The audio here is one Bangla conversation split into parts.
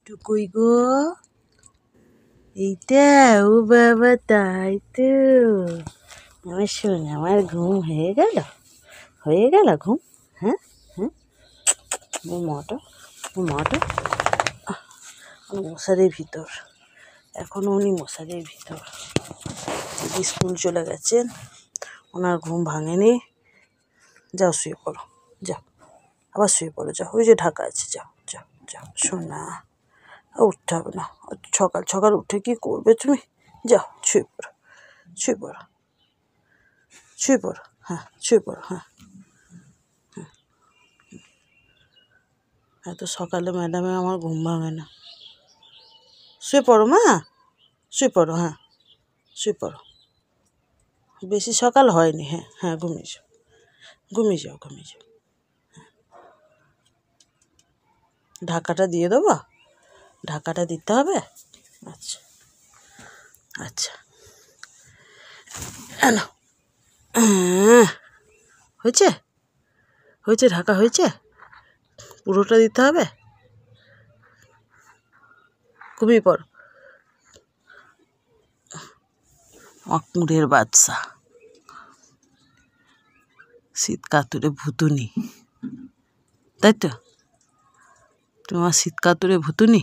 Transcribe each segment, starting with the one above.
টুকুই গো, এইটা? ও বাবা, তাই তো। আমার শোন, আমার ঘুম হয়ে গেল ঘুম। হ্যাঁ হ্যাঁ, ঘুমাটো ঘুমাটো। মশারির ভিতর এখনো, উনি মশারির ভিতর। দিদি স্কুল চলে গেছেন, ওনার ঘুম ভাঙেনি। যাও শুয়ে পড়ো, যাও আবার শুয়ে পড়ো, যাও। ওই যে ঢাকা আছে, যাও যাও যাও। শোনা, উঠতে হবে না, সকাল সকাল উঠে কি করবে তুমি? যাও শুয়ে পড়ো, শুয়ে পড়ো, শুয়ে পড়ো। হ্যাঁ শুয়ে পড়ো, হ্যাঁ। এত সকালে ম্যাডামে আমার ঘুম ভাঙে না। শুয়ে পড়ো মা, শুয়ে পড়ো, হ্যাঁ শুয়ে পড়ো। বেশি সকাল হয়নি। হ্যাঁ হ্যাঁ, ঘুমিয়ে যাও, ঘুমিয়ে যাও, ঘুমিয়ে যাও। ঢাকাটা দিয়ে দেবো? ঢাকাটা দিতে হবে? আচ্ছা আচ্ছা, নাও। হয়েছে হয়েছে, ঢাকা হয়েছে? পুরোটা দিতে হবে? ঘুমিয়ে পড়ো। অকুঁড়ের বাচ্চা, শীত কাতুরে ভুতুনি, তাই তো? তোমার শীত কাতুরে ভুতুনি।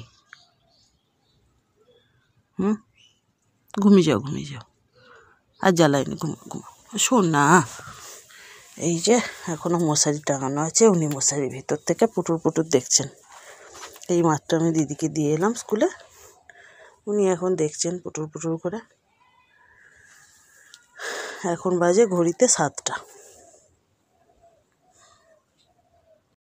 ঘুমিয়ে যাও, ঘুমিয়ে যাও, আর জ্বালাইনি, ঘুমো ঘুমো। শোন না, এই যে এখনো মশারি টাঙানো আছে, উনি মশারির ভিতর থেকে পুটুর পুটুর দেখছেন। এই মাত্র আমি দিদিকে দিয়ে এলাম স্কুলে, উনি এখন দেখছেন পুটুর পুটুর করে। এখন বাজে ঘড়িতে 7টা।